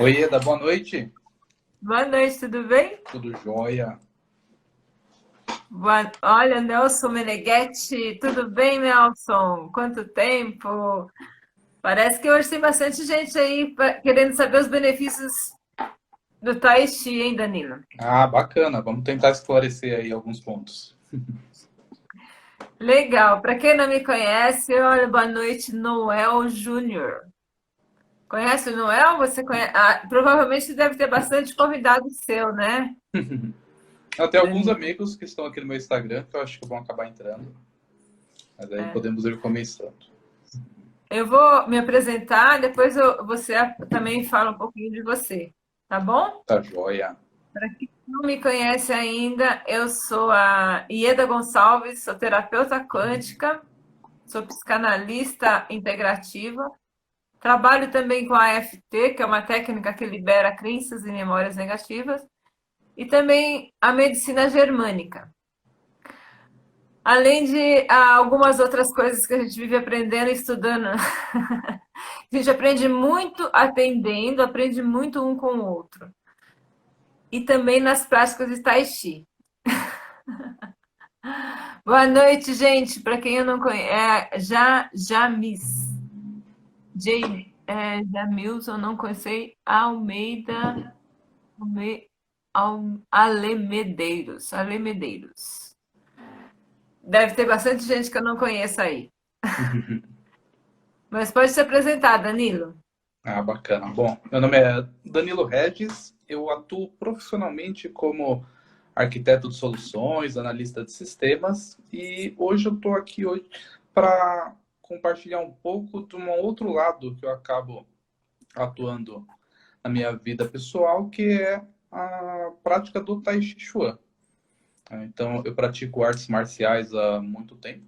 Oi, Eda, boa noite. Boa noite, tudo bem? Tudo jóia? Olha, Nelson Meneghetti, tudo bem, Nelson? Quanto tempo? Parece que hoje tem bastante gente aí querendo saber os benefícios do Tai Chi, hein, Danilo? Ah, bacana. Vamos tentar esclarecer aí alguns pontos. Legal. Para quem não me conhece, olha, boa noite, Noel Júnior. Conhece o Noel? Você conhece? Provavelmente deve ter bastante convidado seu, né, Eu tenho alguns Danilo? amigos que estão aqui no meu Instagram que eu acho que vão acabar entrando, mas aí podemos ir começando. Eu vou me apresentar, depois você também fala um pouquinho de você, tá bom? Tá jóia. Para quem não me conhece ainda, eu sou a Ieda Gonçalves, sou terapeuta quântica, sou psicanalista integrativa, trabalho também com a AFT, que é uma técnica que libera crenças e memórias negativas, e também a medicina germânica. Além de algumas outras coisas que a gente vive aprendendo e estudando. A gente aprende muito atendendo, aprende muito um com o outro. E também nas práticas de Tai Chi. Boa noite, gente. Para quem eu não conheço, Jamis. Jamilson, não conheci. Almeida. Alemedeiros. Alemedeiros. Deve ter bastante gente que eu não conheço aí. Mas pode se apresentar, Danilo. Ah, bacana. Bom, meu nome é Danilo Regis, eu atuo profissionalmente como arquiteto de soluções, analista de sistemas, e hoje eu estou aqui hoje para compartilhar um pouco de um outro lado que eu acabo atuando na minha vida pessoal, que é a prática do Tai Chi Chuan. Então, eu pratico artes marciais há muito tempo,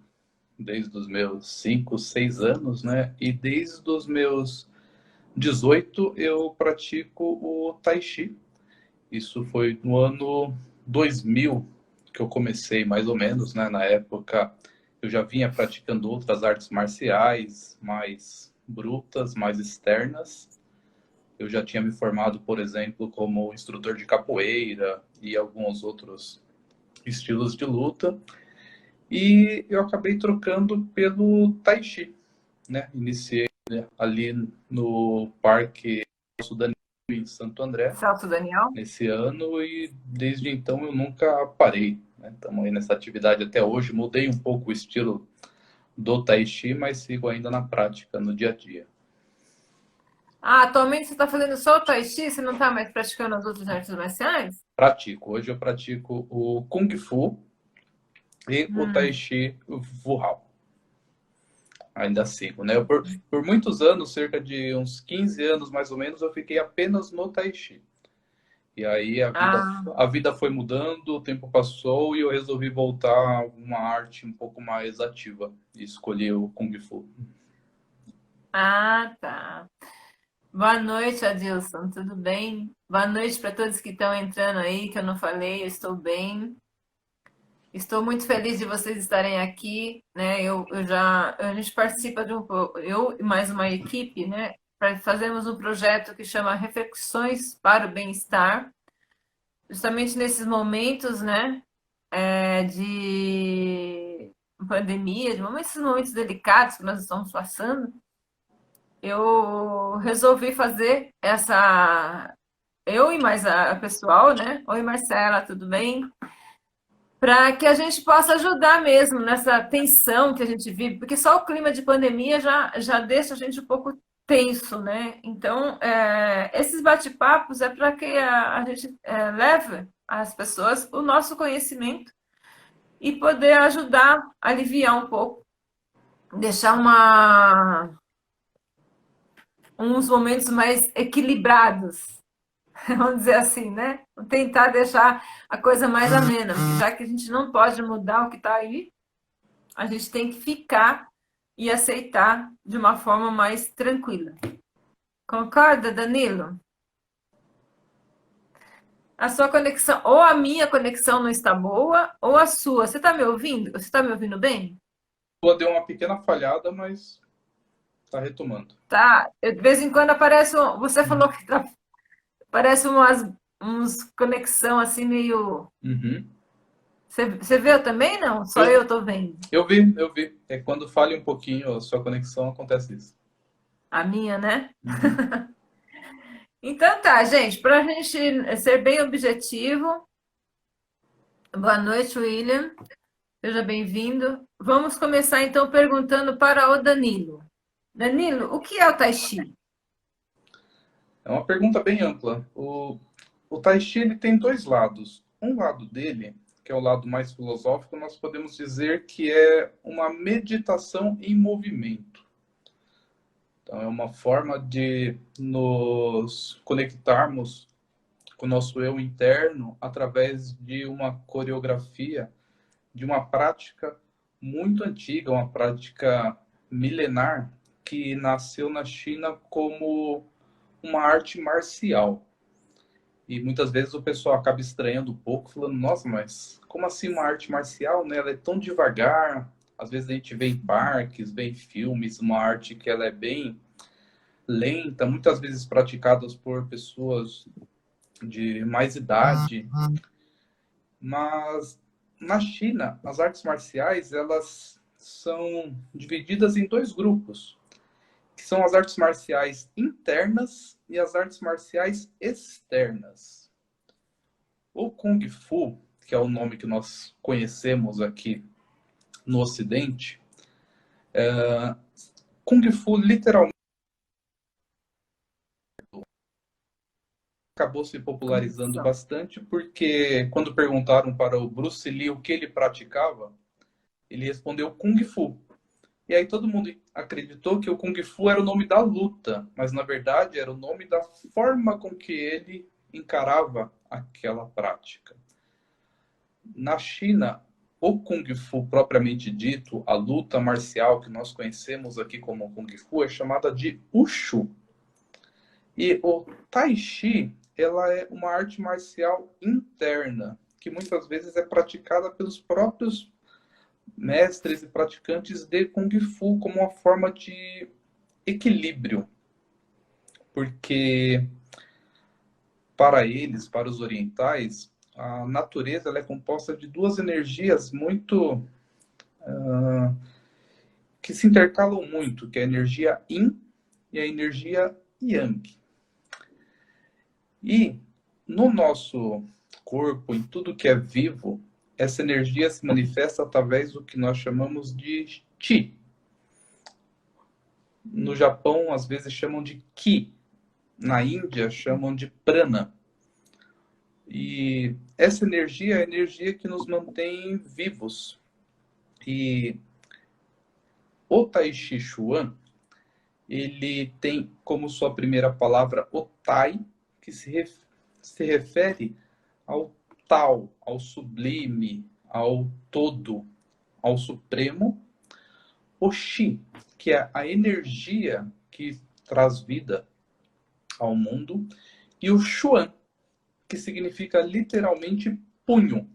desde os meus 5, 6 anos, né? E desde os meus 18 eu pratico o Tai Chi. Isso foi no ano 2000 que eu comecei, mais ou menos, né? Na época eu já vinha praticando outras artes marciais mais brutas, mais externas. Eu já tinha me formado, por exemplo, como instrutor de capoeira e alguns outros estilos de luta. E eu acabei trocando pelo Tai Chi, né? Iniciei ali no Parque Sudanil, em Santo André, Celso Daniel. nesse ano, e desde então eu nunca parei. Estamos aí nessa atividade até hoje. Mudei um pouco o estilo do Tai Chi, mas sigo ainda na prática, no dia a dia. Atualmente você está fazendo só o Tai Chi? Você não está mais praticando as outras artes marciais? Pratico. Hoje eu pratico o Kung Fu e o Tai Chi Wuhao. Ainda sigo, né? Por muitos anos, cerca de uns 15 anos mais ou menos, eu fiquei apenas no Tai Chi. E aí Ah, a vida foi mudando, o tempo passou e eu resolvi voltar a uma arte um pouco mais ativa. E escolhi o Kung Fu. tá. Boa noite, Adilson. Tudo bem? Boa noite para todos que estão entrando aí, que eu não falei, eu estou bem. Estou muito feliz de vocês estarem aqui, né? A gente participa eu e mais uma equipe, né? Fazemos um projeto que chama Reflexões para o Bem-Estar, justamente nesses momentos, né? De pandemia, esses momentos delicados que nós estamos passando. Eu resolvi fazer eu e mais a pessoal, né? Oi, Marcela, tudo bem? Para que a gente possa ajudar mesmo nessa tensão que a gente vive, porque só o clima de pandemia já deixa a gente um pouco tenso, né? Então, esses bate-papos é para que a gente leve às pessoas o nosso conhecimento e poder ajudar a aliviar um pouco, deixar uns momentos mais equilibrados, vamos dizer assim, né? Tentar deixar a coisa mais amena, já que a gente não pode mudar o que está aí, a gente tem que ficar e aceitar de uma forma mais tranquila. Concorda, Danilo? A sua conexão, ou a minha conexão não está boa, ou a sua. Você está me ouvindo? Você está me ouvindo bem? Deu uma pequena falhada, mas está retomando. Tá. De vez em quando aparece. Você falou que tá. parece uns conexão assim meio... Uhum. Você viu também, não? Só Eu, eu tô vendo. eu vi. É quando falha um pouquinho a sua conexão, acontece isso. A minha, né? Uhum. Então tá, gente, para a gente ser bem objetivo, boa noite, William. Seja bem-vindo. Vamos começar então perguntando para o Danilo. Danilo, o que é o Tai Chi? É uma pergunta bem ampla. O Tai Chi ele tem dois lados. Um lado dele, que é o lado mais filosófico, nós podemos dizer que é uma meditação em movimento. Então, é uma forma de nos conectarmos com o nosso eu interno através de uma coreografia, de uma prática muito antiga, uma prática milenar que nasceu na China como uma arte marcial. E muitas vezes o pessoal acaba estranhando um pouco, falando, nossa, mas como assim uma arte marcial, né? Ela é tão devagar. Às vezes a gente vê em parques, vê em filmes, uma arte que ela é bem lenta, muitas vezes praticadas por pessoas de mais idade. Mas na China, as artes marciais, elas são divididas em dois grupos, que são as artes marciais internas e as artes marciais externas. O Kung Fu, que é o nome que nós conhecemos aqui no Ocidente, Kung Fu literalmente acabou se popularizando Isso. bastante porque quando perguntaram para o Bruce Lee o que ele praticava, ele respondeu Kung Fu. E aí todo mundo acreditou que o Kung Fu era o nome da luta, mas na verdade era o nome da forma com que ele encarava aquela prática. Na China, o Kung Fu propriamente dito, a luta marcial que nós conhecemos aqui como Kung Fu, é chamada de Wushu. E o Tai Chi, ela é uma arte marcial interna, que muitas vezes é praticada pelos próprios mestres e praticantes de Kung Fu como uma forma de equilíbrio, porque para eles, para os orientais, a natureza ela é composta de duas energias muito que se intercalam muito, que é a energia Yin e a energia Yang. E no nosso corpo, em tudo que é vivo, essa energia se manifesta através do que nós chamamos de Qi. No Japão, às vezes chamam de Ki. Na Índia, chamam de Prana. E essa energia é a energia que nos mantém vivos. E o Tai Chi Chuan, ele tem como sua primeira palavra o Tai, que se refere ao tal, ao sublime, ao todo, ao supremo. O Chi, que é a energia que traz vida ao mundo. E o Chuan, que significa literalmente punho.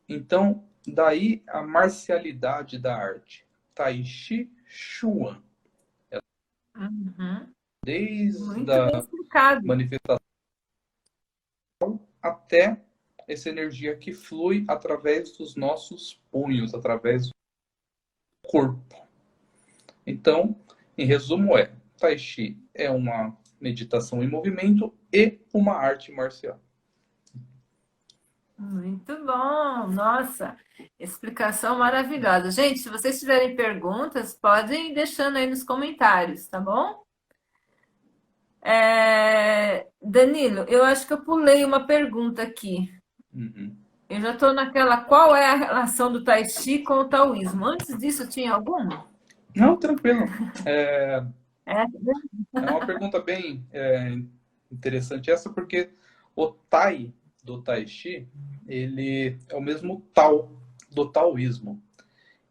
Então, daí a marcialidade da arte. Tai Chi Chuan. Uhum. Desde Muito bem a explicado. manifestação até essa energia que flui através dos nossos punhos, através do corpo. Então, em resumo, Tai Chi é uma meditação em movimento e uma arte marcial. Muito bom, nossa, explicação maravilhosa. Gente, se vocês tiverem perguntas, podem ir deixando aí nos comentários, tá bom? Danilo, eu acho que eu pulei uma pergunta aqui. Uhum. Eu já estou naquela, qual é a relação do Tai Chi com o taoísmo? Antes disso, tinha alguma? Não, tranquilo. É, É uma pergunta bem interessante essa, porque o Tai do Tai Chi, ele é o mesmo Tao do taoísmo.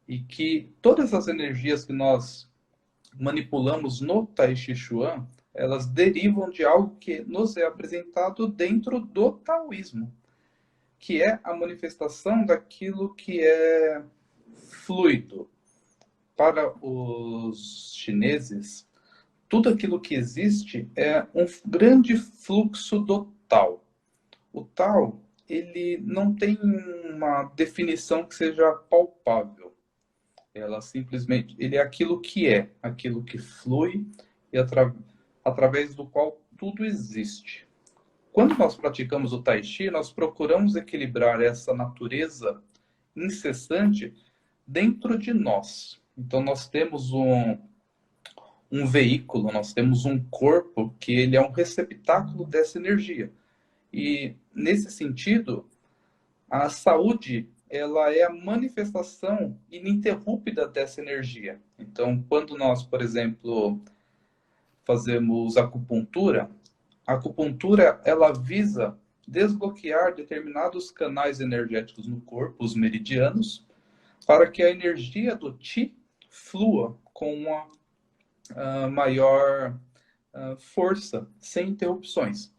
E que todas as energias que nós manipulamos no Tai Chi Chuan, elas derivam de algo que nos é apresentado dentro do taoísmo, que é a manifestação daquilo que é fluido. Para os chineses, tudo aquilo que existe é um grande fluxo do tal. O tal, ele não tem uma definição que seja palpável. Ela simplesmente, ele é aquilo que flui e através do qual tudo existe. Quando nós praticamos o Tai Chi, nós procuramos equilibrar essa natureza incessante dentro de nós. Então nós temos um veículo, nós temos um corpo que ele é um receptáculo dessa energia. E nesse sentido, a saúde, ela é a manifestação ininterrupta dessa energia. Então, quando nós, por exemplo, fazemos acupuntura, a acupuntura ela visa desbloquear determinados canais energéticos no corpo, os meridianos, para que a energia do Qi flua com uma maior força, sem interrupções.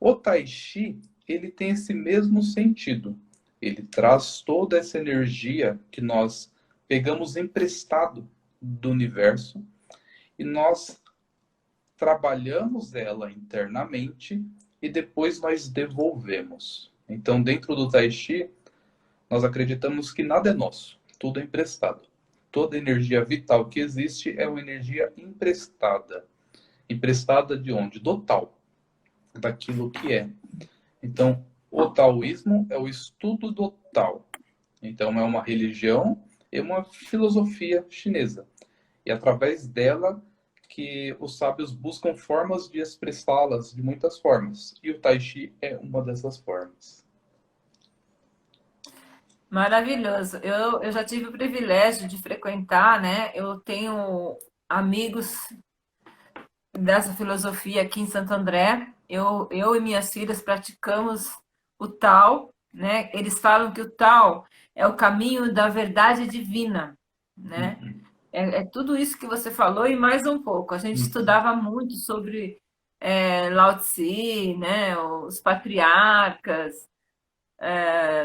O Tai Chi, ele tem esse mesmo sentido. Ele traz toda essa energia que nós pegamos emprestado do universo e nós trabalhamos ela internamente e depois nós devolvemos. Então, dentro do Tai Chi, nós acreditamos que nada é nosso, tudo é emprestado. Toda energia vital que existe é uma energia emprestada. Emprestada de onde? Do tal, daquilo que é. Então, o taoísmo é o estudo do Tao. Então, é uma religião e uma filosofia chinesa. E através dela que os sábios buscam formas de expressá-las de muitas formas. E o Tai Chi é uma dessas formas. Maravilhoso. Eu já tive o privilégio de frequentar, né? Eu tenho amigos dessa filosofia aqui em Santo André. Eu e minhas filhas praticamos o Tao, né? Eles falam que o Tao é o caminho da verdade divina, né? É tudo isso que você falou e mais um pouco. A gente estudava muito sobre Lao Tse, né? Os patriarcas,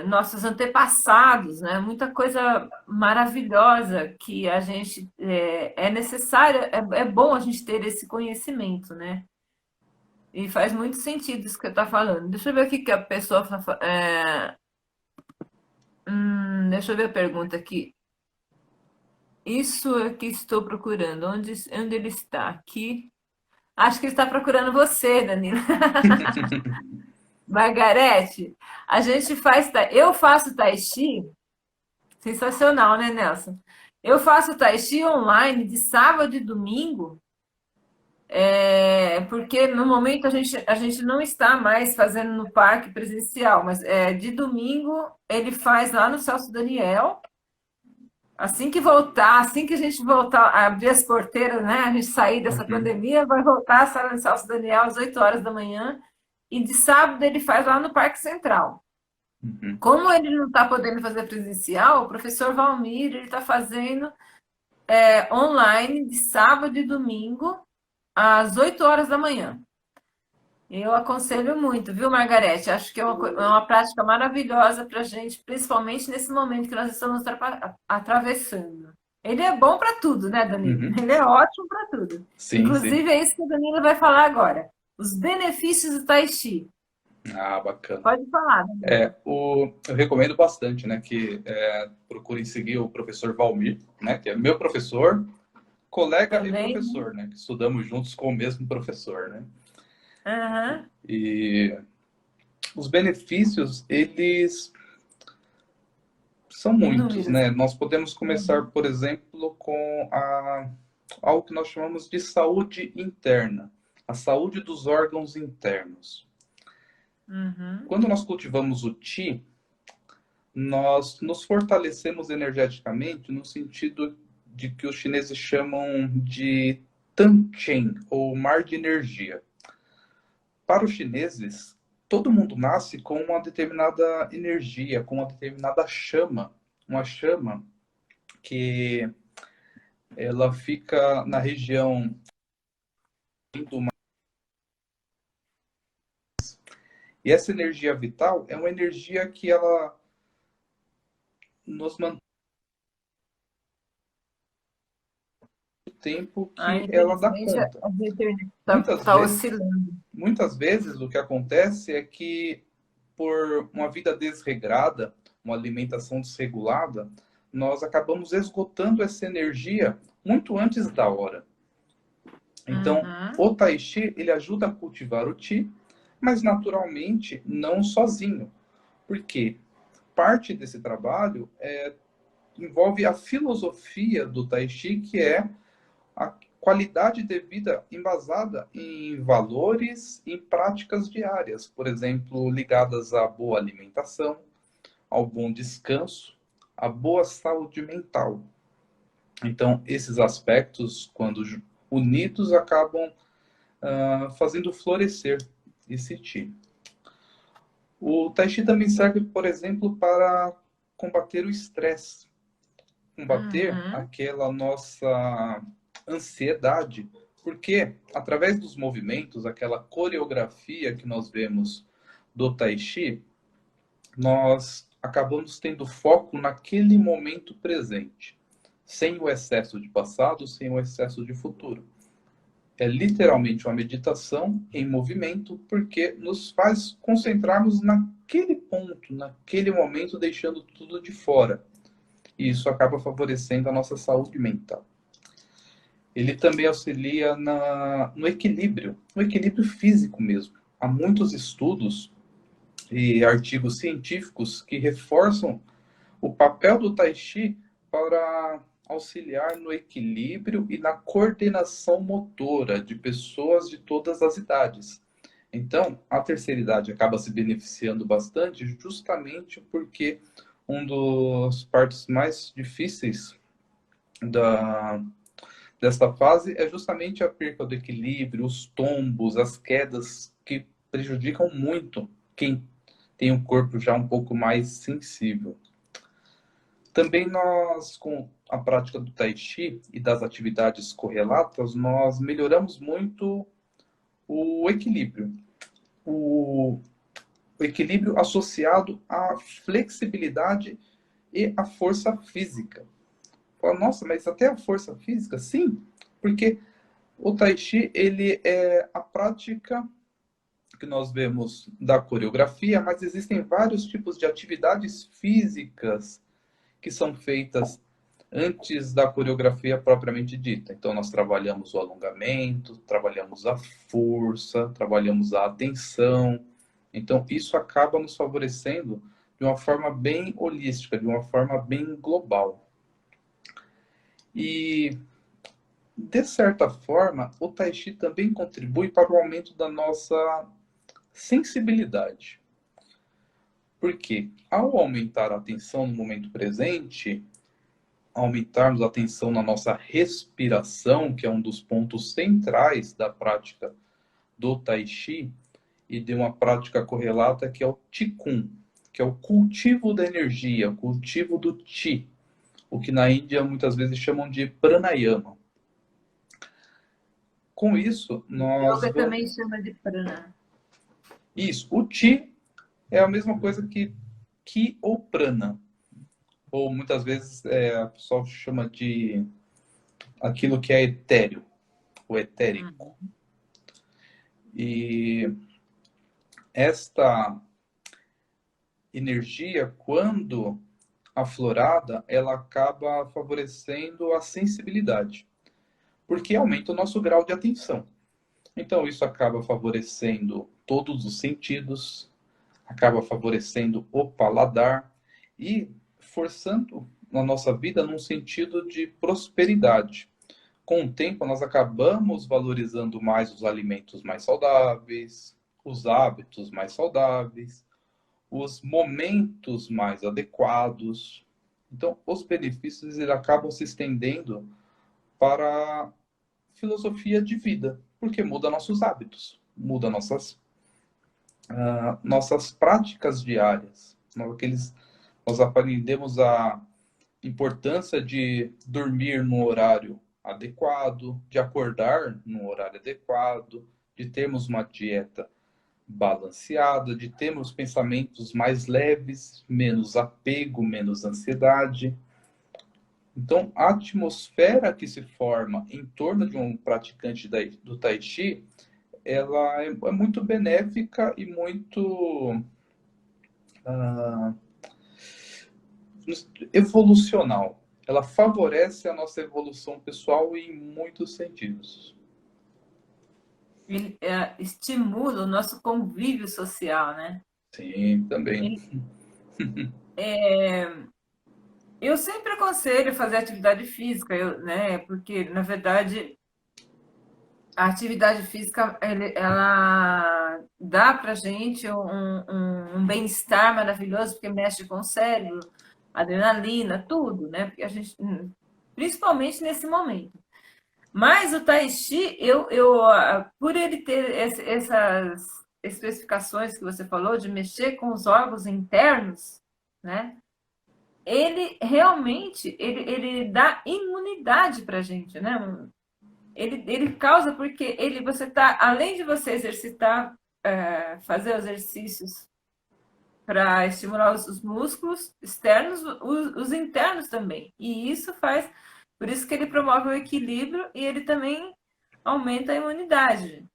nossos antepassados, né? Muita coisa maravilhosa que a gente é necessário, é bom a gente ter esse conhecimento, né? E faz muito sentido isso que você está falando. Deixa eu ver o que a pessoa. Deixa eu ver a pergunta aqui. Isso é que estou procurando. Onde ele está? Aqui. Acho que ele está procurando você, Danilo. Margarete, a gente faz. Eu faço Tai Chi. Sensacional, né, Nelson? Eu faço Tai Chi online de sábado e domingo. Porque no momento a gente não está mais fazendo no parque presencial, mas de domingo ele faz lá no Celso Daniel. Assim que voltar, assim que a gente voltar a abrir as porteiras, né? A gente sair dessa pandemia, vai voltar a sala no Celso Daniel às 8 horas da manhã. E de sábado ele faz lá no Parque Central. Como ele não está podendo fazer presencial, o professor Valmir ele está fazendo online de sábado e domingo às 8 horas da manhã. Eu aconselho muito, viu, Margarete? Acho que é uma prática maravilhosa para a gente, principalmente nesse momento que nós estamos atravessando. Ele é bom para tudo, né, Danilo? Ele é ótimo para tudo. Sim, Inclusive, sim. é isso que o Danilo vai falar agora. Os benefícios do Tai Chi. Ah, bacana. Pode falar, Danilo. Eu recomendo bastante, né, que procurem seguir o professor Valmir, né, que é meu professor, colega Também. e professor, né, que estudamos juntos com o mesmo professor, né. Uhum. E os benefícios, eles são muitos, Inúmeros. né? Nós podemos começar, por exemplo, com algo que nós chamamos de saúde interna, a saúde dos órgãos internos. Quando nós cultivamos o Qi, nós nos fortalecemos energeticamente no sentido de que os chineses chamam de Tanchen, ou mar de energia. Para os chineses, todo mundo nasce com uma determinada energia, com uma determinada chama. Uma chama que ela fica na região do mar. E essa energia vital é uma energia que ela nos mantém tempo Ah, que ela dá infelizmente, conta. a internet Muitas tá vezes, oscilando. muitas vezes o que acontece é que por uma vida desregrada, uma alimentação desregulada, nós acabamos esgotando essa energia muito antes da hora. Então, Uhum. o Tai Chi, ele ajuda a cultivar o Qi, mas naturalmente não sozinho. Porque parte desse trabalho envolve a filosofia do Tai Chi, que é a qualidade de vida embasada em valores e práticas diárias, por exemplo, ligadas à boa alimentação, ao bom descanso, à boa saúde mental. Então, esses aspectos, quando unidos, acabam fazendo florescer esse Qi. O Tai Chi também serve, por exemplo, para combater o estresse, combater Uhum. aquela nossa ansiedade, porque através dos movimentos, aquela coreografia que nós vemos do Tai Chi, nós acabamos tendo foco naquele momento presente, sem o excesso de passado, sem o excesso de futuro. É literalmente uma meditação em movimento, porque nos faz concentrarmos naquele ponto, naquele momento, deixando tudo de fora. E isso acaba favorecendo a nossa saúde mental. Ele também auxilia no equilíbrio, no equilíbrio físico mesmo. Há muitos estudos e artigos científicos que reforçam o papel do Tai Chi para auxiliar no equilíbrio e na coordenação motora de pessoas de todas as idades. Então, a terceira idade acaba se beneficiando bastante justamente porque um dos partes mais difíceis da, desta fase é justamente a perca do equilíbrio, os tombos, as quedas que prejudicam muito quem tem um corpo já um pouco mais sensível. Também nós, com a prática do Tai Chi e das atividades correlatas, nós melhoramos muito o equilíbrio. O equilíbrio associado à flexibilidade e à força física. Fala, nossa, mas até a força física? Sim, porque o Tai Chi, ele é a prática que nós vemos da coreografia, mas existem vários tipos de atividades físicas que são feitas antes da coreografia propriamente dita. Então, nós trabalhamos o alongamento, trabalhamos a força, trabalhamos a atenção. Então, isso acaba nos favorecendo de uma forma bem holística, de uma forma bem global. E, de certa forma, o Tai Chi também contribui para o aumento da nossa sensibilidade. Porque, ao aumentar a atenção no momento presente, aumentarmos a atenção na nossa respiração, que é um dos pontos centrais da prática do Tai Chi, e de uma prática correlata que é o Qigong, que é o cultivo da energia, o cultivo do Qi, o que na Índia muitas vezes chamam de pranayama. Com isso, nós Yoga vamos... também chama de prana. Isso, o Qi é a mesma coisa que Ki ou prana. Ou muitas vezes o pessoal chama de aquilo que é etéreo, o etérico. E esta energia, quando aflorada, ela acaba favorecendo a sensibilidade, porque aumenta o nosso grau de atenção. Então, isso acaba favorecendo todos os sentidos, acaba favorecendo o paladar e forçando na nossa vida num sentido de prosperidade. Com o tempo, nós acabamos valorizando mais os alimentos mais saudáveis, os hábitos mais saudáveis, os momentos mais adequados. Então, os benefícios eles acabam se estendendo para a filosofia de vida, porque muda nossos hábitos, muda nossas práticas diárias. Nós aprendemos a importância de dormir no horário adequado, de acordar no horário adequado, de termos uma dieta balanceada, de termos pensamentos mais leves, menos apego, menos ansiedade. Então, a atmosfera que se forma em torno de um praticante do Tai Chi, ela é muito benéfica e muito ah, evolucional. Ela favorece a nossa evolução pessoal em muitos sentidos. Ele estimula o nosso convívio social, né? Sim, também. Ele, eu sempre aconselho fazer atividade física, né? Porque, na verdade, a atividade física, ela dá pra gente um bem-estar maravilhoso, porque mexe com o cérebro, adrenalina, tudo, né? Porque a gente, principalmente nesse momento. Mas o Tai Chi, por ele ter essas especificações que você falou, de mexer com os órgãos internos, né? Ele realmente ele dá imunidade para a gente, né? Ele causa porque você tá, além de você exercitar, fazer exercícios para estimular os músculos externos, os internos também. E isso faz, por isso que ele promove o equilíbrio e ele também aumenta a imunidade.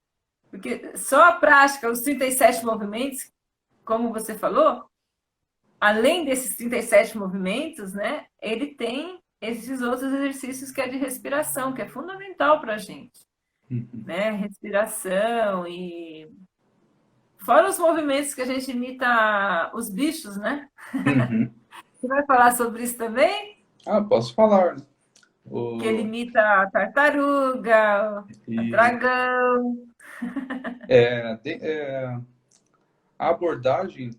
Porque só a prática, os 37 movimentos, como você falou, além desses 37 movimentos, né, ele tem esses outros exercícios que é de respiração, que é fundamental para a gente, Uhum. né? Respiração e fora os movimentos que a gente imita os bichos, né? Uhum. Você vai falar sobre isso também? Ah, posso falar, né? Que ele O, imita a tartaruga, a e, dragão. é, a abordagem,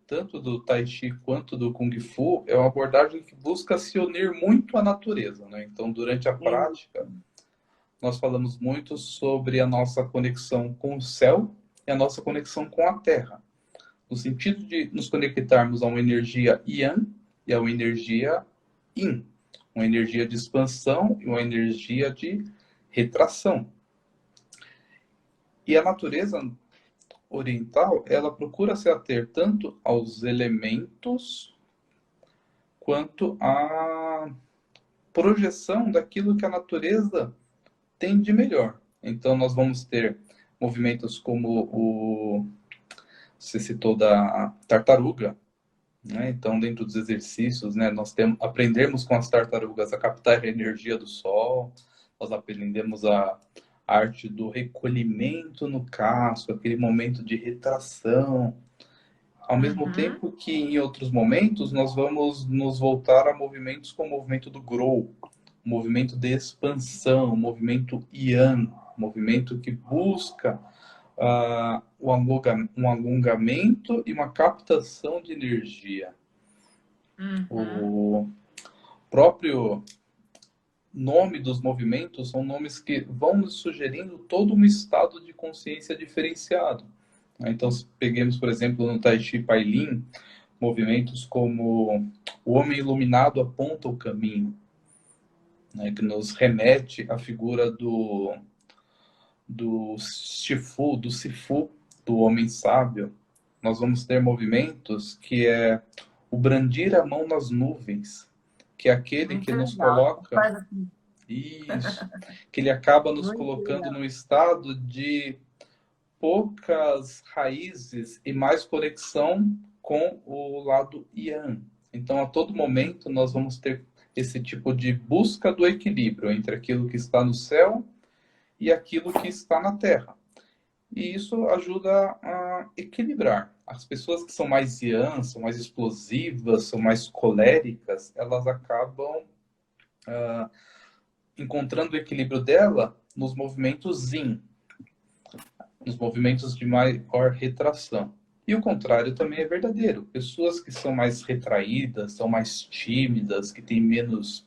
tanto do Tai Chi quanto do Kung Fu, é uma abordagem que busca se unir muito à natureza, né? Então, durante a prática, nós falamos muito sobre a nossa conexão com o céu e a nossa conexão com a terra, no sentido de nos conectarmos a uma energia Yang e a uma energia Yin, uma energia de expansão e uma energia de retração. E a natureza oriental, ela procura se ater tanto aos elementos quanto à projeção daquilo que a natureza tem de melhor. Então, nós vamos ter movimentos como o você citou da tartaruga, né? Então, dentro dos exercícios, né, nós temos aprendemos com as tartarugas a captar a energia do sol, nós aprendemos a arte do recolhimento no casco, aquele momento de retração, ao mesmo Uhum, tempo que em outros momentos nós vamos nos voltar a movimentos como o movimento do grow, movimento de expansão, movimento Yan, movimento que busca um alongamento e uma captação de energia. uhum. O próprio nome dos movimentos são nomes que vão nos sugerindo todo um estado de consciência diferenciado. Então, se peguemos, por exemplo, no Tai Chi Pai Lin, movimentos como o homem iluminado aponta o caminho, né, que nos remete à figura do Shifu, do Sifu, do homem sábio. Nós vamos ter movimentos que é o brandir a mão nas nuvens, que é aquele que Muito nos legal. coloca, Faz assim. isso, que ele acaba nos Muito colocando legal. num estado de poucas raízes e mais conexão com o lado Yang. Então, a todo momento, nós vamos ter esse tipo de busca do equilíbrio entre aquilo que está no céu e aquilo que está na terra. E isso ajuda a equilibrar. As pessoas que são mais Yang, são mais explosivas, são mais coléricas, elas acabam encontrando o equilíbrio dela nos movimentos Yin, nos movimentos de maior retração. E o contrário também é verdadeiro. Pessoas que são mais retraídas, são mais tímidas, que têm menos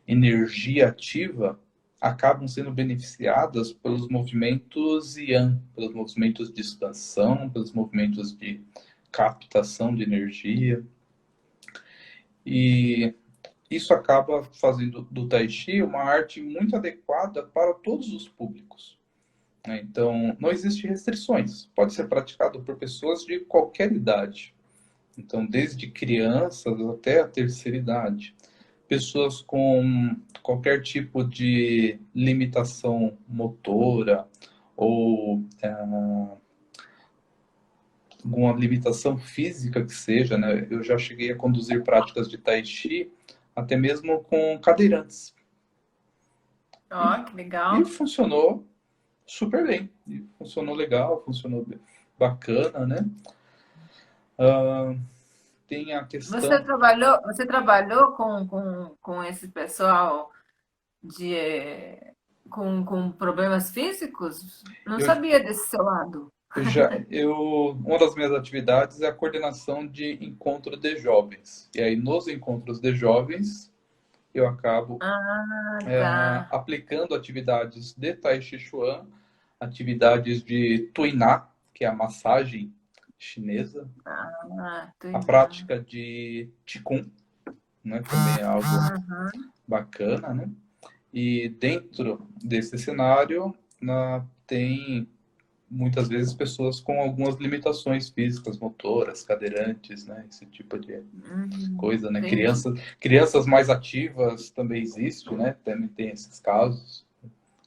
energia ativa, acabam sendo beneficiadas pelos movimentos Yang, pelos movimentos de expansão, pelos movimentos de captação de energia. E isso acaba fazendo do Tai Chi uma arte muito adequada para todos os públicos. Então, não existe restrições. Pode ser praticado por pessoas de qualquer idade. Então, desde crianças até a terceira idade. pessoas com qualquer tipo de limitação motora ou alguma limitação física que seja, né? Eu já cheguei a conduzir práticas de Tai Chi até mesmo com cadeirantes. Ó, que E legal. funcionou super bem. E funcionou legal, funcionou bacana, né? Tem a questão. Você trabalhou com esse pessoal de, com problemas físicos? Não Eu, sabia desse seu lado. uma das minhas atividades é a coordenação de encontro de jovens. E aí, nos encontros de jovens, eu acabo Ah, tá. aplicando atividades de Tai Chi Chuan, atividades de Tuiná, que é a massagem chinesa, Ah, tô a indo. prática de Qigong, né? Também é algo Aham. bacana, né? E dentro desse cenário, tem muitas vezes pessoas com algumas limitações físicas, motoras, cadeirantes, né? Esse tipo de coisa, né? Entendi. Crianças mais ativas também existe, né? Também tem esses casos.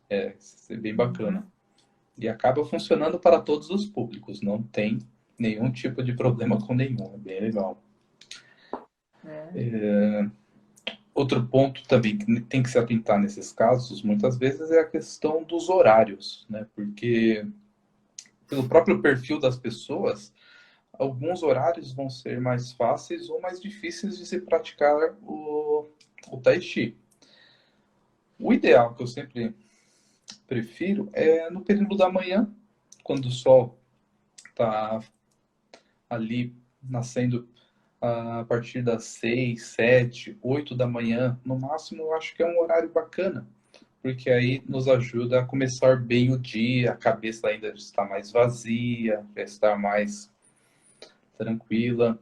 É bem bacana. Uhum. E acaba funcionando para todos os públicos, não tem nenhum tipo de problema com nenhum, é bem legal. É. Outro ponto também que tem que se atentar nesses casos, muitas vezes, é a questão dos horários, né? Porque pelo próprio perfil das pessoas, alguns horários vão ser mais fáceis ou mais difíceis de se praticar o Tai Chi. O ideal que eu sempre prefiro é no período da manhã, quando o sol está ali nascendo a partir das 6, 7, 8 da manhã, no máximo, eu acho que é um horário bacana, porque aí nos ajuda a começar bem o dia, a cabeça ainda está mais vazia, já está mais tranquila.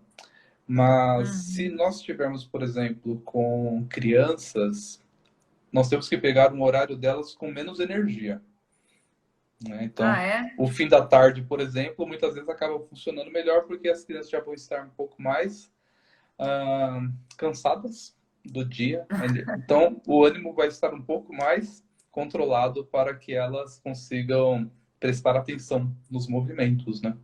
Mas se Uhum. nós estivermos, por exemplo, com crianças, nós temos que pegar um horário delas com menos energia, né? Ah, Então, é? o fim da tarde, por exemplo, muitas vezes acaba funcionando melhor porque as crianças já vão estar um pouco mais cansadas do dia. Então, o ânimo vai estar um pouco mais controlado para que elas consigam prestar atenção nos movimentos, né?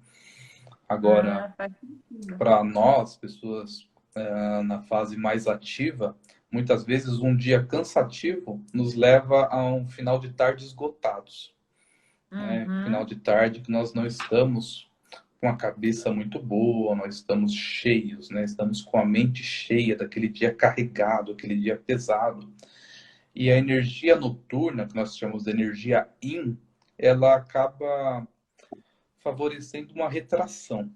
Agora, Ah, faz sentido. para nós, pessoas na fase mais ativa, muitas vezes um dia cansativo nos leva a um final de tarde esgotados, né? Final Uhum. de tarde que nós não estamos com a cabeça muito boa, nós estamos cheios, né? Estamos com a mente cheia daquele dia carregado, aquele dia pesado. E a energia noturna, que nós chamamos de energia yin, ela acaba favorecendo uma retração.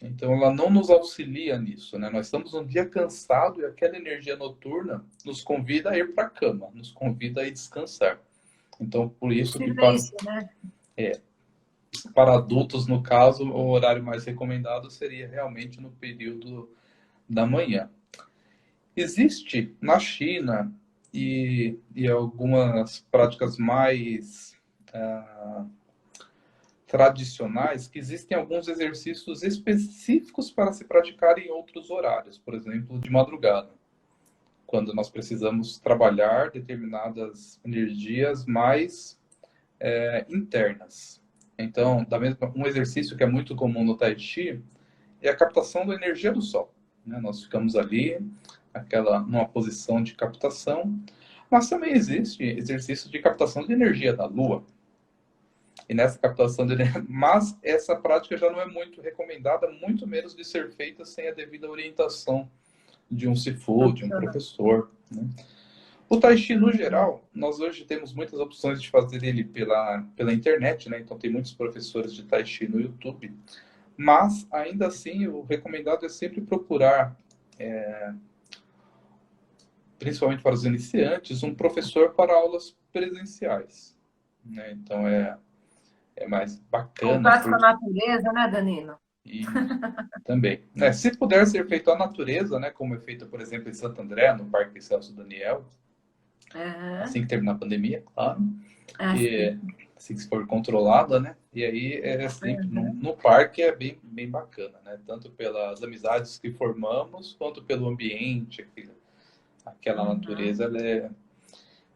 Então, ela não nos auxilia nisso, né? Nós estamos um dia cansado e aquela energia noturna nos convida a ir para a cama, nos convida a ir descansar. Então, por O isso que silêncio, né? para adultos, no caso, o horário mais recomendado seria realmente no período da manhã. Existe na China e algumas práticas mais tradicionais que existem alguns exercícios específicos para se praticar em outros horários, por exemplo, de madrugada, quando nós precisamos trabalhar determinadas energias mais internas. Então, um exercício que é muito comum no Tai Chi é a captação da energia do Sol, né? Nós ficamos ali, numa posição de captação, mas também existe exercício de captação de energia da Lua. E nessa captação de energia, mas essa prática já não é muito recomendada, muito menos de ser feita sem a devida orientação de um Sifu, de um Profissional. professor, né? O Tai Chi, no geral, nós hoje temos muitas opções de fazer ele pela internet, né? Então tem muitos professores de Tai Chi no YouTube. Mas, ainda assim, o recomendado é sempre procurar, principalmente para os iniciantes, um professor para aulas presenciais, né? Então é mais bacana, Contato com a porque natureza, né, Danilo? e também, né? Se puder ser feito à natureza, né? Como é feito, por exemplo, em Santo André, no Parque Celso Daniel, assim Aham. que terminar a pandemia, claro, e Assim. assim que for controlada, né? E aí é sempre no parque é bem bacana, né? Tanto pelas amizades que formamos, quanto pelo ambiente, Aquela Uhum. natureza, ela é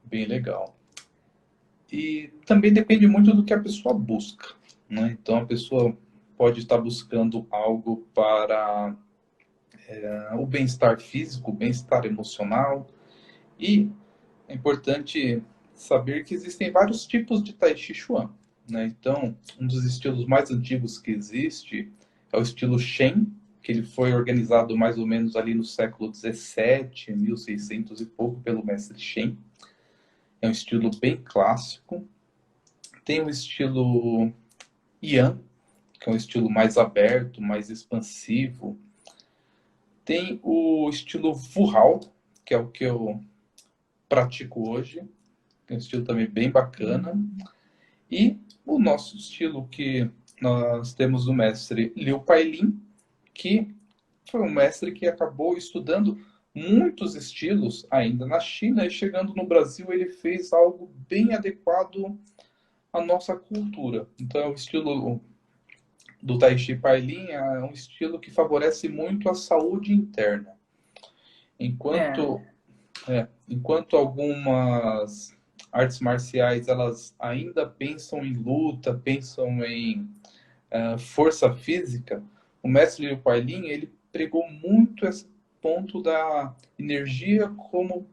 bem legal. E também depende muito do que a pessoa busca, né? Então, a pessoa pode estar buscando algo para o bem-estar físico, o bem-estar emocional. E é importante saber que existem vários tipos de Tai Chi Chuan, né? Então, um dos estilos mais antigos que existe é o estilo Shen, que ele foi organizado mais ou menos ali no século 17, 1600 e pouco, pelo mestre Shen. É um estilo bem clássico. Tem o estilo Yan, que é um estilo mais aberto, mais expansivo. Tem o estilo Fu Hao, que é o que eu pratico hoje, que é um estilo também bem bacana. E o nosso estilo que nós temos o mestre Liu Pailin, que foi um mestre que acabou estudando muitos estilos ainda na China e chegando no Brasil ele fez algo bem adequado à nossa cultura. Então, o estilo do Tai Chi Pailin é um estilo que favorece muito a saúde interna. É. Enquanto algumas artes marciais elas ainda pensam em luta, pensam em força física, o mestre Liu Pailin ele pregou muito esse ponto da energia como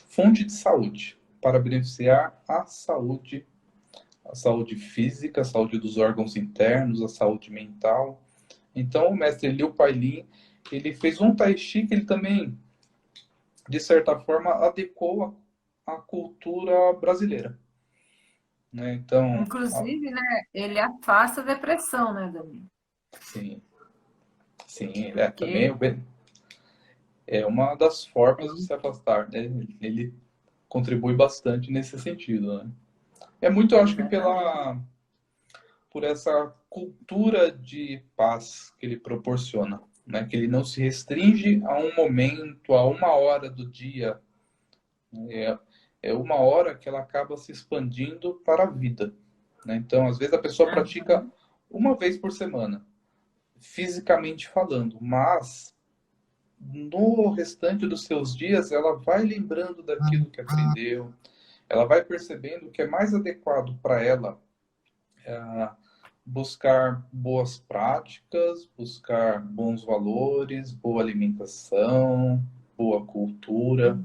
fonte de saúde para beneficiar a saúde física, a saúde dos órgãos internos, a saúde mental. Então, o mestre Liu Pailin ele fez um tai chi que ele também, de certa forma, adequou à cultura brasileira, né? Então, Inclusive, né, ele afasta a depressão, né, Dani? sim, sim, também Porque é uma das formas de se afastar, né? Ele contribui bastante nesse sentido, né? É muito, eu acho que exatamente. por essa cultura de paz que ele proporciona, né? Que ele não se restringe a um momento, a uma hora do dia. É, é uma hora que ela acaba se expandindo para a vida, né? Então, às vezes a pessoa pratica Uhum. uma vez por semana, fisicamente falando, mas no restante dos seus dias ela vai lembrando daquilo que aprendeu, ela vai percebendo que é mais adequado para ela buscar boas práticas, buscar bons valores, boa alimentação, boa cultura.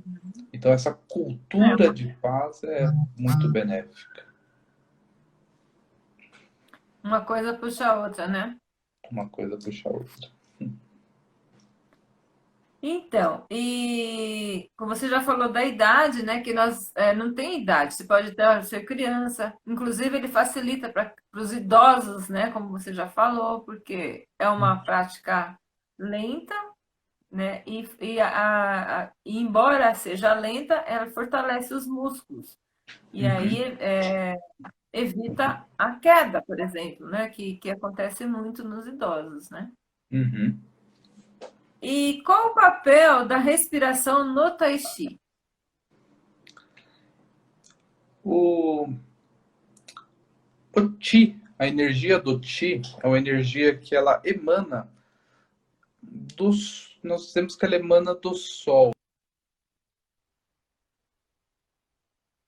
Então, essa É, cultura de paz é muito benéfica. uma coisa puxa a outra, né? Uma coisa puxa a outra. Então, e como você já falou da idade, né? Que nós não tem idade, você pode ser criança. Inclusive, ele facilita para os idosos, né? Como você já falou, porque é uma prática lenta, né? E embora seja lenta, ela fortalece os músculos. E aí Uhum. evita a queda, por exemplo, né? Que acontece muito nos idosos, né? Uhum. E qual o papel da respiração no Tai Chi? O, o Qi, a energia do Qi é uma energia que ela emana dos. Nós dizemos que ela emana do Sol.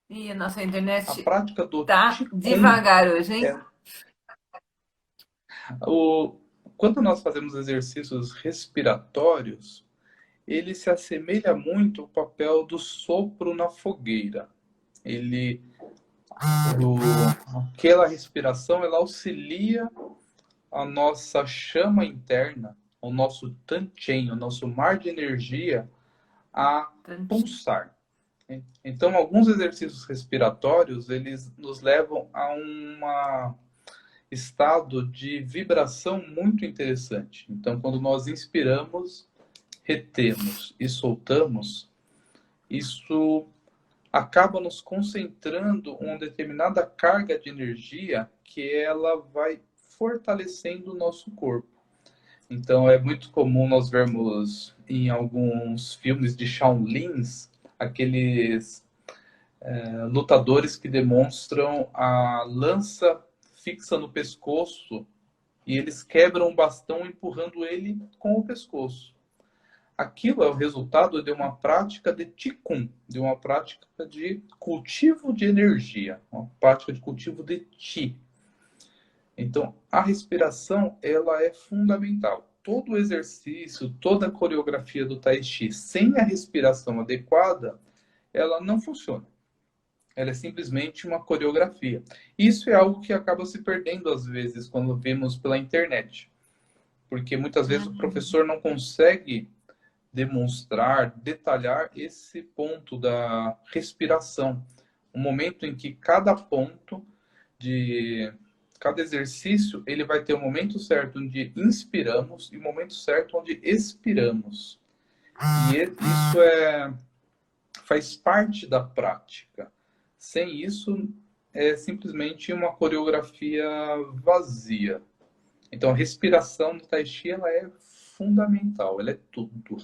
E a nossa A internet prática do tá Qigong devagar hoje, hein? é o. Quando nós fazemos exercícios respiratórios, ele se assemelha muito ao papel do sopro na fogueira. Ele, aquela respiração, ela auxilia a nossa chama interna, o nosso tanchen, o nosso mar de energia a Tantinho. pulsar. Então, alguns exercícios respiratórios, eles nos levam a um estado de vibração muito interessante. Então, quando nós inspiramos, retemos e soltamos, isso acaba nos concentrando uma determinada carga de energia que ela vai fortalecendo o nosso corpo. Então é muito comum nós vermos em alguns filmes de Shaolins aqueles lutadores que demonstram a lança fixa no pescoço e eles quebram o bastão empurrando ele com o pescoço. Aquilo é o resultado de uma prática de Qigong, de uma prática de cultivo de energia, uma prática de cultivo de Qi. Então, a respiração, ela é fundamental. Todo o exercício, toda a coreografia do Tai Chi, sem a respiração adequada, ela não funciona. Ela é simplesmente uma coreografia. Isso é algo que acaba se perdendo às vezes quando vemos pela internet. Porque muitas vezes o professor não consegue demonstrar, detalhar esse ponto da respiração. O momento em que cada ponto de cada exercício, ele vai ter o momento certo onde inspiramos e o momento certo onde expiramos. E isso faz parte da prática. Sem isso, é simplesmente uma coreografia vazia. Então, a respiração do Tai Chi, ela é fundamental, ela é tudo.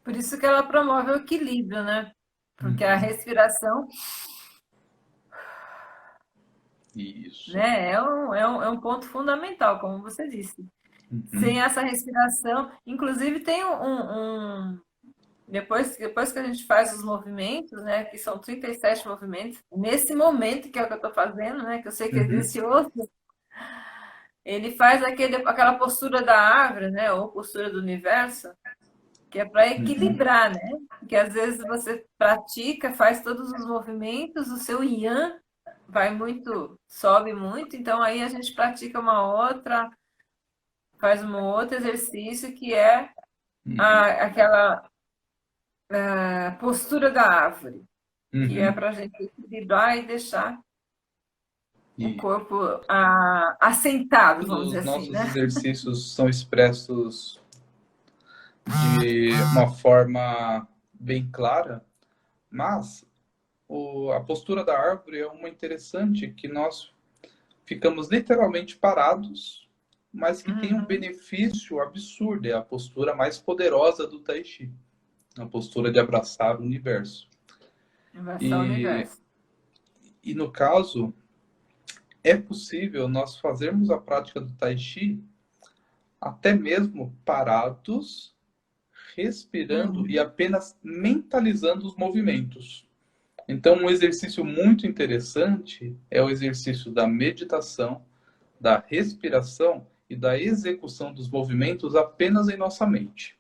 Por isso que ela promove o equilíbrio, né? Porque a respiração, Isso. né, é um ponto fundamental, como você disse. Sem Uhum. essa respiração, inclusive tem depois que a gente faz os movimentos, né, que são 37 movimentos, nesse momento que é o que eu estou fazendo, né, que eu sei que Uhum. existe outro, ele faz aquela postura da árvore, né, ou postura do universo, que é para Uhum. equilibrar, né? Porque às vezes você pratica, faz todos os movimentos, o seu yang vai muito, sobe muito, então aí a gente pratica faz um outro exercício que é Uhum. aquela postura da árvore, que é Uhum. para a gente equilibrar e deixar o E corpo assentado, vamos dizer os assim, nossos né? exercícios são expressos de uma forma bem clara, mas a postura da árvore é uma interessante que nós ficamos literalmente parados, mas que tem um Uhum. benefício absurdo. É a postura mais poderosa do Tai Chi, a postura de abraçar o universo. Inversão ao E, universo. e no caso, é possível nós fazermos a prática do Tai Chi até mesmo parados, respirando e Uhum. apenas mentalizando os movimentos. Então, um exercício muito interessante é o exercício da meditação, da respiração e da execução dos movimentos apenas em nossa mente.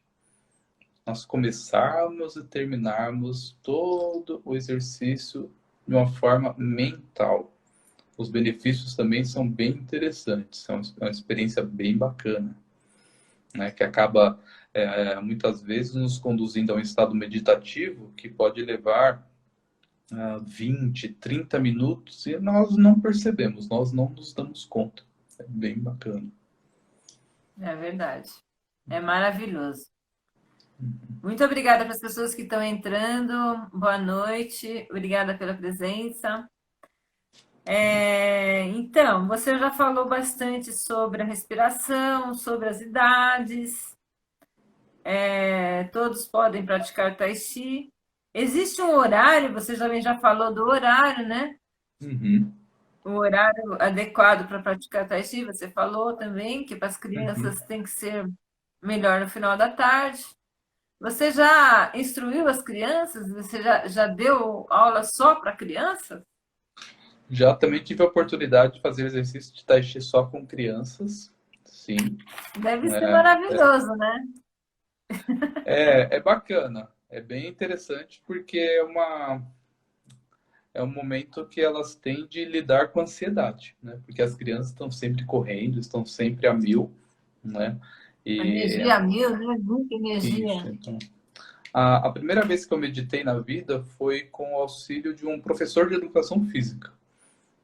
Nós começarmos e terminarmos todo o exercício de uma forma mental. Os benefícios também são bem interessantes, é uma experiência bem bacana, né, que acaba muitas vezes nos conduzindo a um estado meditativo que pode levar 20, 30 minutos e nós não percebemos, nós não nos damos conta. É bem bacana. É verdade. É maravilhoso. Muito obrigada para as pessoas que estão entrando. Boa noite. Obrigada pela presença. Então, você já falou bastante sobre a respiração, sobre as idades. Todos podem praticar Tai Chi. Existe um horário, você também já falou do horário, né? Uhum, O horário adequado para praticar Tai Chi, você falou também, que para as uhum. crianças tem que ser melhor no final da tarde. Você já instruiu as crianças? Você já deu aula só para crianças? Já também tive a oportunidade de fazer exercício de Tai Chi só com crianças. Sim, Deve ser é, maravilhoso, né? é bacana, é bem interessante porque é um momento que elas têm de lidar com a ansiedade, né? Porque as crianças estão sempre correndo, estão sempre a mil, né? E Energia mil, né? Muita isso. energia. Então, a primeira vez que eu meditei na vida foi com o auxílio de um professor de educação física,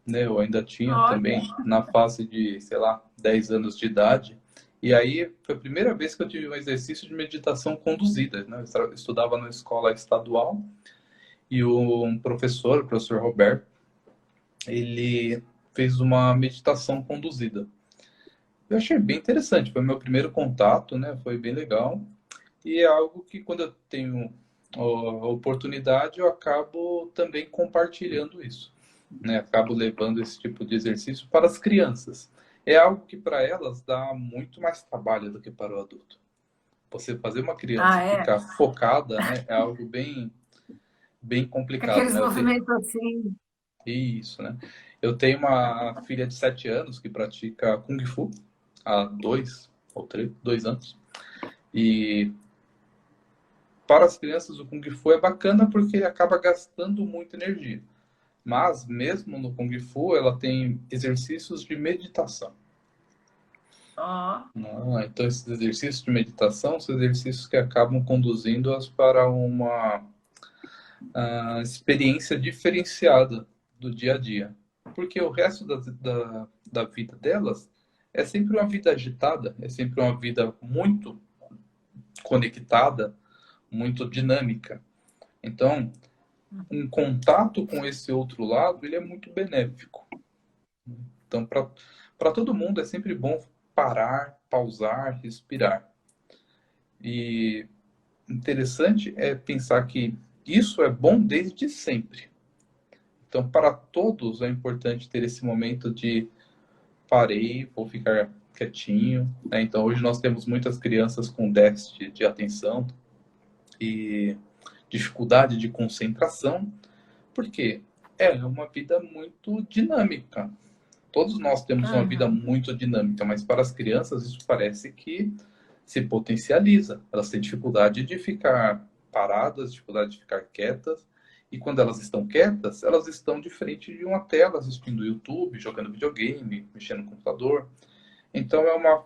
né? Eu ainda tinha Olha, também na fase de, sei lá, 10 anos de idade. E aí foi a primeira vez que eu tive um exercício de meditação conduzida, né? Eu estudava na escola estadual e um professor, o professor Roberto, ele fez uma meditação conduzida. Eu achei bem interessante, foi meu primeiro contato, né? Foi bem legal. E é algo que quando eu tenho a oportunidade, eu acabo também compartilhando isso, né? Acabo levando esse tipo de exercício para as crianças. É algo que para elas dá muito mais trabalho do que para o adulto. Você fazer uma criança Ah, é? ficar focada, né, é algo bem complicado, Aqueles né? movimentos assim. Isso, né? Eu tenho uma filha de 7 anos que pratica Kung Fu há 2 ou 3, 2 anos. E para as crianças o Kung Fu é bacana porque ele acaba gastando muita energia. Mas mesmo no Kung Fu ela tem exercícios de meditação. Ó. Então esses exercícios de meditação são exercícios que acabam conduzindo-as para uma experiência diferenciada do dia a dia. Porque o resto da vida delas é sempre uma vida agitada, é sempre uma vida muito conectada, muito dinâmica. Então, um contato com esse outro lado, ele é muito benéfico. Então, para todo mundo é sempre bom parar, pausar, respirar. E interessante é pensar que isso é bom desde sempre. Então, para todos é importante ter esse momento de parei, vou ficar quietinho, né? Então, hoje nós temos muitas crianças com déficit de atenção e dificuldade de concentração, porque é uma vida muito dinâmica. Todos nós temos uma vida Uhum. muito dinâmica, mas para as crianças isso parece que se potencializa. Elas têm dificuldade de ficar paradas, dificuldade de ficar quietas. E quando elas estão quietas, elas estão de frente de uma tela, assistindo YouTube, jogando videogame, mexendo no computador. Então é uma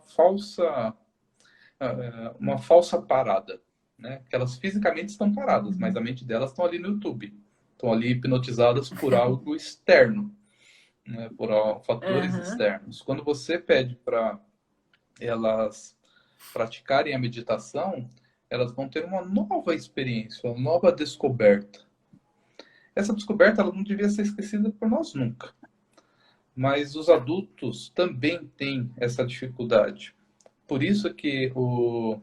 falsa parada, né? Que elas fisicamente estão paradas, mas a Uhum. mente delas estão ali no YouTube. Estão ali hipnotizadas por algo externo, né? Por fatores Uhum. externos. Quando você pede para elas praticarem a meditação, elas vão ter uma nova experiência, uma nova descoberta. Essa descoberta ela não devia ser esquecida por nós nunca. Mas os adultos também têm essa dificuldade. Por isso que o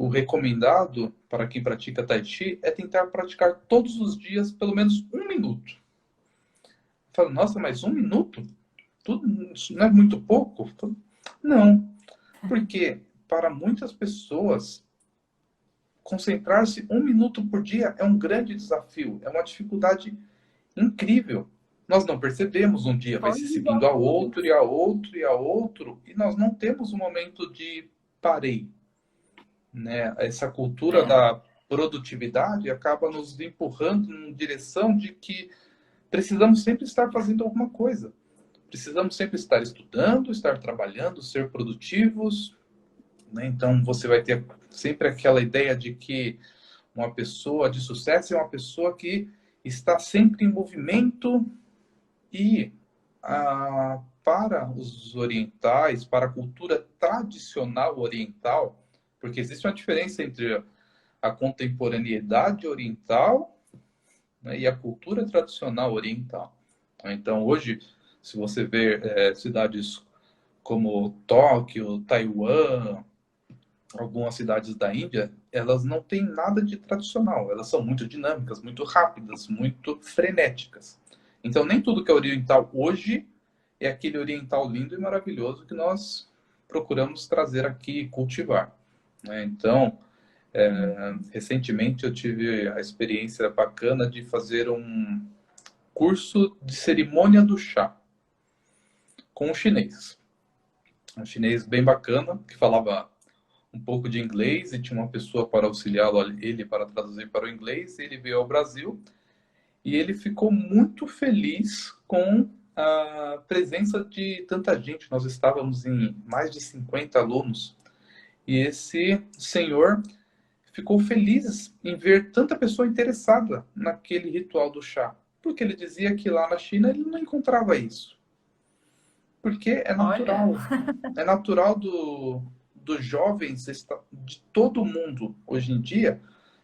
recomendado para quem pratica Tai Chi é tentar praticar todos os dias pelo menos 1 minuto. Fala, nossa, mas 1 minuto? Tudo, isso não é muito pouco? Não, porque para muitas pessoas concentrar-se 1 minuto por dia é um grande desafio, é uma dificuldade incrível. Nós não percebemos, um dia vai Foi se um seguindo a desafio. outro, e a outro, e a outro, e nós não temos um momento de parei. Né? Essa cultura É. da produtividade acaba nos empurrando em direção de que precisamos sempre estar fazendo alguma coisa. Precisamos sempre estar estudando, estar trabalhando, ser produtivos. Né? Então, você vai ter sempre aquela ideia de que uma pessoa de sucesso é uma pessoa que está sempre em movimento e para os orientais, para a cultura tradicional oriental, porque existe uma diferença entre a contemporaneidade oriental, né, e a cultura tradicional oriental. Então, hoje, se você vê cidades como Tóquio, Taiwan, algumas cidades da Índia, elas não têm nada de tradicional. Elas são muito dinâmicas, muito rápidas, muito frenéticas. Então, nem tudo que é oriental hoje é aquele oriental lindo e maravilhoso que nós procuramos trazer aqui e cultivar. Né? Então, recentemente eu tive a experiência bacana de fazer um curso de cerimônia do chá com um chinês. Um chinês bem bacana, que falava um pouco de inglês e tinha uma pessoa para auxiliá-lo, ele para traduzir para o inglês. Ele veio ao Brasil e ele ficou muito feliz com a presença de tanta gente. Nós estávamos em mais de 50 alunos e esse senhor ficou feliz em ver tanta pessoa interessada naquele ritual do chá, porque ele dizia que lá na China ele não encontrava isso. Porque Olha. é natural dos jovens de todo mundo hoje em dia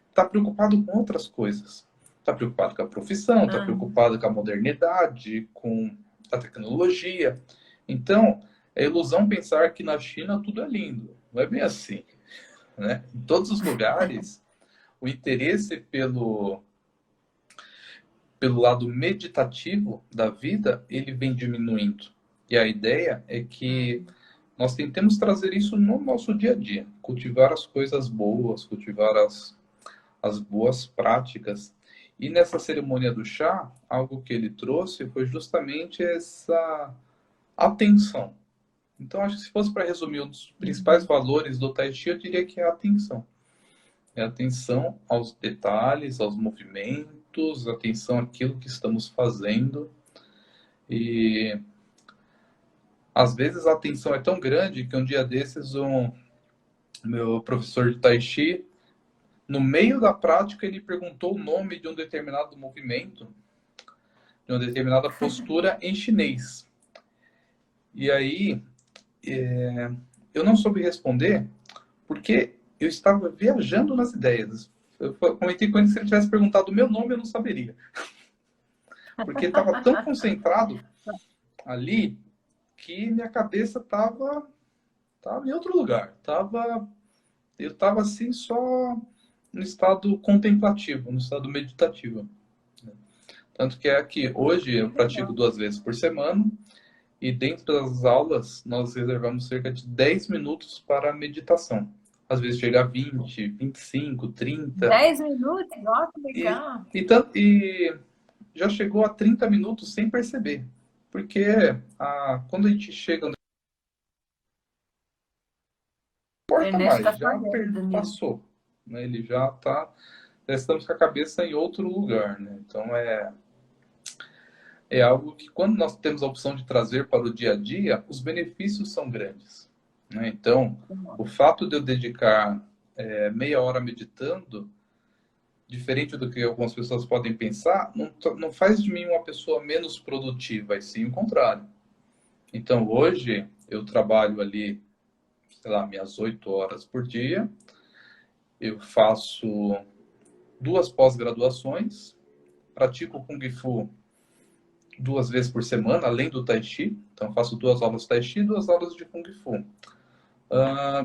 estar preocupado com outras coisas. Está preocupado com a profissão, está Uhum. preocupado com a modernidade, com a tecnologia. Então, é ilusão pensar que na China tudo é lindo. Não é bem assim. Né? Em todos os lugares, o interesse pelo lado meditativo da vida, ele vem diminuindo. E a ideia é que nós tentamos trazer isso no nosso dia a dia, cultivar as coisas boas, cultivar as boas práticas. E nessa cerimônia do chá, algo que ele trouxe foi justamente essa atenção. Então, acho que se fosse para resumir um dos principais valores do Tai Chi, eu diria que é a atenção. É a atenção aos detalhes, aos movimentos, atenção àquilo que estamos fazendo. E às vezes a atenção é tão grande que um dia desses meu professor de Tai Chi, no meio da prática, ele perguntou o nome de um determinado movimento, de uma determinada postura em chinês. E aí, eu não soube responder porque eu estava viajando nas ideias. Eu comentei com ele que se ele tivesse perguntado o meu nome, eu não saberia. Porque estava tão concentrado ali que minha cabeça estava em outro lugar. Eu estava assim só no estado contemplativo, no estado meditativo. Tanto que é que hoje eu pratico 2 vezes por semana e dentro das aulas nós reservamos cerca de 10 minutos para meditação. Às vezes chega a 20, 25, 30. 10 minutos? Nossa, legal. E já chegou a 30 minutos sem perceber. Porque quando a gente chega... Não importa mais, já passou. Né? Ele já está... Já estamos com a cabeça em outro lugar. Né? Então é algo que quando nós temos a opção de trazer para o dia a dia, os benefícios são grandes. Né? Então, o fato de eu dedicar meia hora meditando, diferente do que algumas pessoas podem pensar, não faz de mim uma pessoa menos produtiva, e sim o contrário. Então, hoje, eu trabalho ali, sei lá, minhas 8 horas por dia, eu faço 2 pós-graduações, pratico Kung Fu 2 vezes por semana, além do Tai Chi. Então, faço 2 aulas de Tai Chi e 2 aulas de Kung Fu.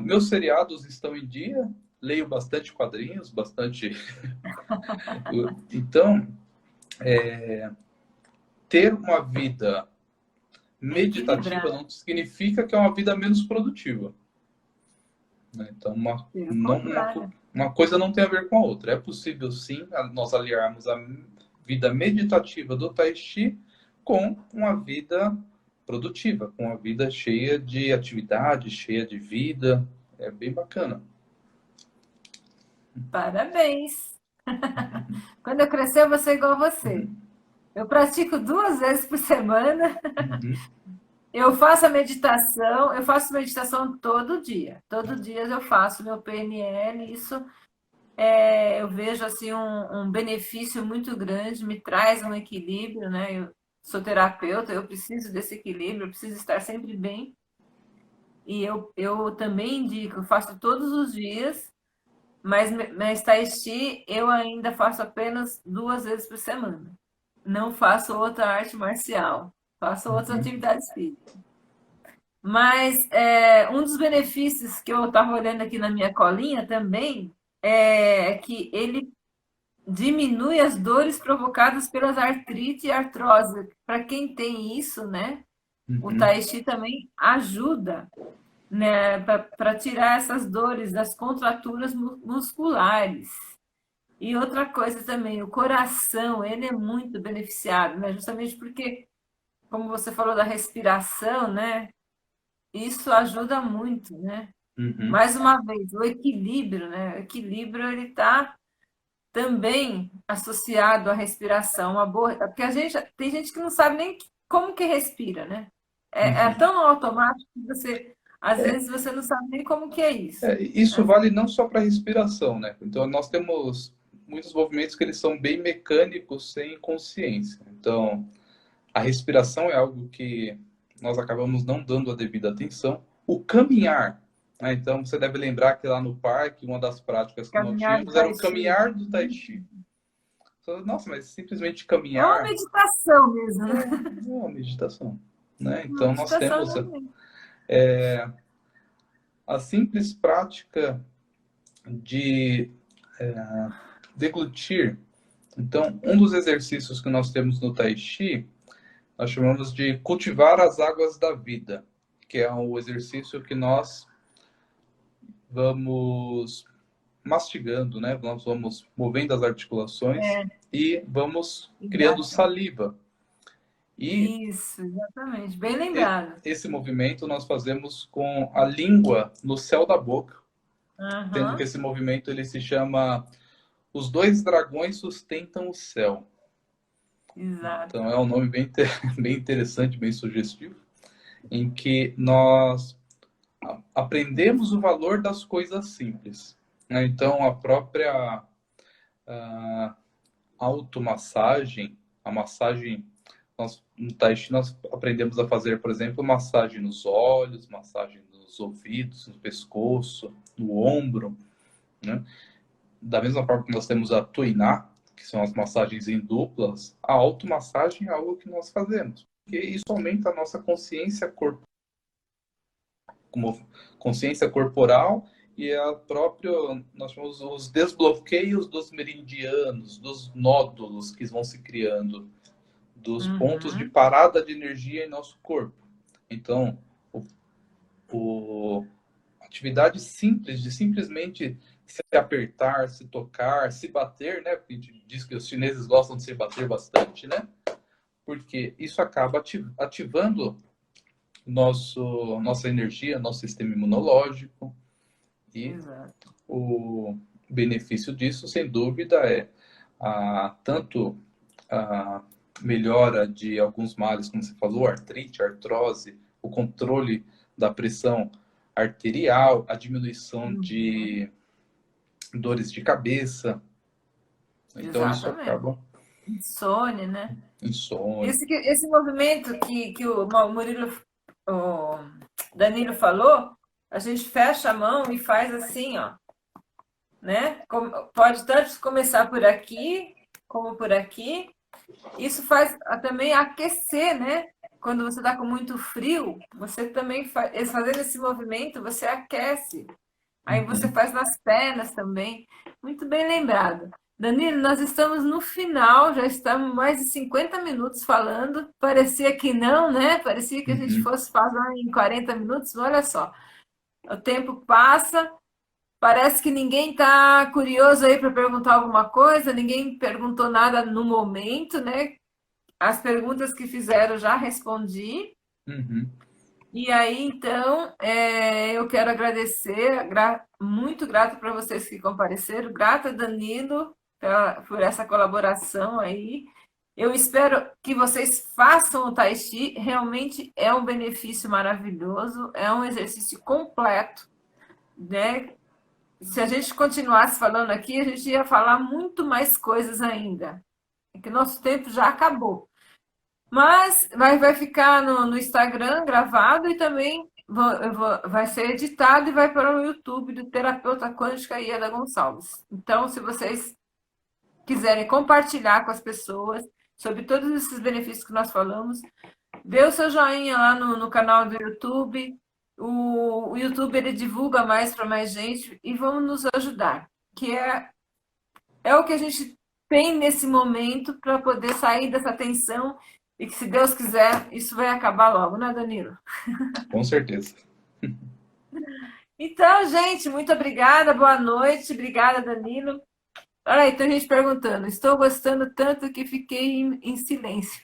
Meus seriados estão em dia, leio bastante quadrinhos, bastante... Então, ter uma vida meditativa não significa que é uma vida menos produtiva. Então, uma coisa não tem a ver com a outra. É possível, sim, nós aliarmos a vida meditativa do Tai Chi com uma vida produtiva, com uma vida cheia de atividade, cheia de vida. É bem bacana. Parabéns! Quando eu crescer, eu vou ser igual a você. Eu pratico 2 vezes por semana. Eu faço meditação todo dia. Todo dia eu faço meu PNL. Isso eu vejo assim um benefício muito grande, me traz um equilíbrio, né? Eu sou terapeuta, eu preciso desse equilíbrio, eu preciso estar sempre bem. E eu também indico, eu faço todos os dias, mas Tai Chi eu ainda faço apenas 2 vezes por semana. Não faço outra arte marcial, faço outras atividades físicas. Mas um dos benefícios que eu estava olhando aqui na minha colinha também é que ele diminui as dores provocadas pelas artrite e artrose. Para quem tem isso, né? O Tai Chi também ajuda, né, para tirar essas dores das contraturas musculares. E outra coisa também, o coração, ele é muito beneficiado, né? Justamente porque, como você falou da respiração, né? Isso ajuda muito, né? Mais uma vez, o equilíbrio, né? O equilíbrio, ele está também associado à respiração, uma boa, porque tem gente que não sabe nem como que respira, né? É tão automático que às vezes você não sabe nem como que é isso. Isso vale não só para respiração, né? Então nós temos muitos movimentos que eles são bem mecânicos, sem consciência. Então a respiração é algo que nós acabamos não dando a devida atenção. O caminhar, né? Então você deve lembrar que lá no parque, uma das práticas que nós tínhamos era o caminhar do Tai Chi. Nossa, mas simplesmente caminhar... É uma meditação mesmo, né? É uma meditação. Né? Então nós temos a simples prática de deglutir. Então, um dos exercícios que nós temos no Tai Chi, nós chamamos de cultivar as águas da vida. que é o exercício que nós vamos mastigando, né? Nós vamos movendo as articulações e vamos criando saliva. E isso, exatamente. Bem lembrado. Esse movimento nós fazemos com a língua no céu da boca. Tendo que esse movimento ele se chama Os Dois Dragões Sustentam o Céu. Exato. Então é um nome bem interessante, bem sugestivo, em que nós aprendemos o valor das coisas simples. Então a própria automassagem, a massagem, no Tai Chi nós aprendemos a fazer, por exemplo, massagem nos olhos, massagem nos ouvidos, no pescoço, no ombro, né? Da mesma forma que nós temos a Tuiná, que são as massagens em duplas, a automassagem é algo que nós fazemos, porque isso aumenta a nossa consciência corporal, como consciência corporal e a própria, nós chamamos os desbloqueios dos meridianos, dos nódulos que vão se criando, dos pontos de parada de energia em nosso corpo. Então, atividade simples de simplesmente se apertar, se tocar, se bater, né? Porque a gente diz que os chineses gostam de se bater bastante, né? Porque isso acaba ativando nossa energia, nosso sistema imunológico. E o benefício disso, sem dúvida, é tanto a melhora de alguns males, como você falou, artrite, artrose, o controle da pressão arterial, a diminuição de dores de cabeça. Então, isso acaba... Insônia, né? Insônia. Esse movimento que o Danilo falou, a gente fecha a mão e faz assim, ó, né? Pode tanto começar por aqui, como por aqui. Isso faz também aquecer, né? Quando você está com muito frio, você também fazendo esse movimento, você aquece. Aí você faz nas pernas também. Muito bem lembrado. Danilo, nós estamos no final, já estamos mais de 50 minutos falando. Parecia que não, né? Parecia que a gente fosse falar em 40 minutos. Olha só, o tempo passa. Parece que ninguém está curioso aí para perguntar alguma coisa, ninguém perguntou nada no momento, né? As perguntas que fizeram eu já respondi. E aí, então, eu quero agradecer, muito grata para vocês que compareceram, grata, Danilo, por essa colaboração aí. Eu espero que vocês façam o Tai Chi, realmente é um benefício maravilhoso, é um exercício completo, né? Se a gente continuasse falando aqui, a gente ia falar muito mais coisas ainda. É que nosso tempo já acabou. Mas vai ficar no Instagram gravado e também vai ser editado e vai para o YouTube do Terapeuta Quântica Ieda Gonçalves. Então, se vocês quiserem compartilhar com as pessoas sobre todos esses benefícios que nós falamos, dê o seu joinha lá no canal do YouTube. O YouTube ele divulga mais para mais gente e vamos nos ajudar, que é o que a gente tem nesse momento para poder sair dessa tensão e que, se Deus quiser, isso vai acabar logo, né, Danilo? Com certeza. Então, gente, muito obrigada, boa noite, obrigada, Danilo. Olha aí, tem gente perguntando, estou gostando tanto que fiquei em silêncio.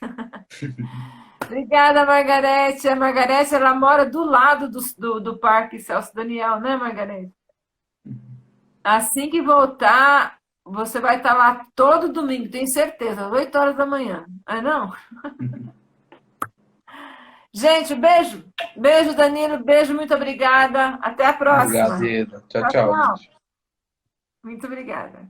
Obrigada, Margarete. A Margarete, ela mora do lado do Parque Celso Daniel, né, Margarete? Assim que voltar, você vai estar lá todo domingo, tenho certeza, às 8 horas da manhã. Ah, não? Gente, beijo. Beijo, Danilo. Beijo, muito obrigada. Até a próxima. Obrigado. Tchau, tchau. Muito obrigada.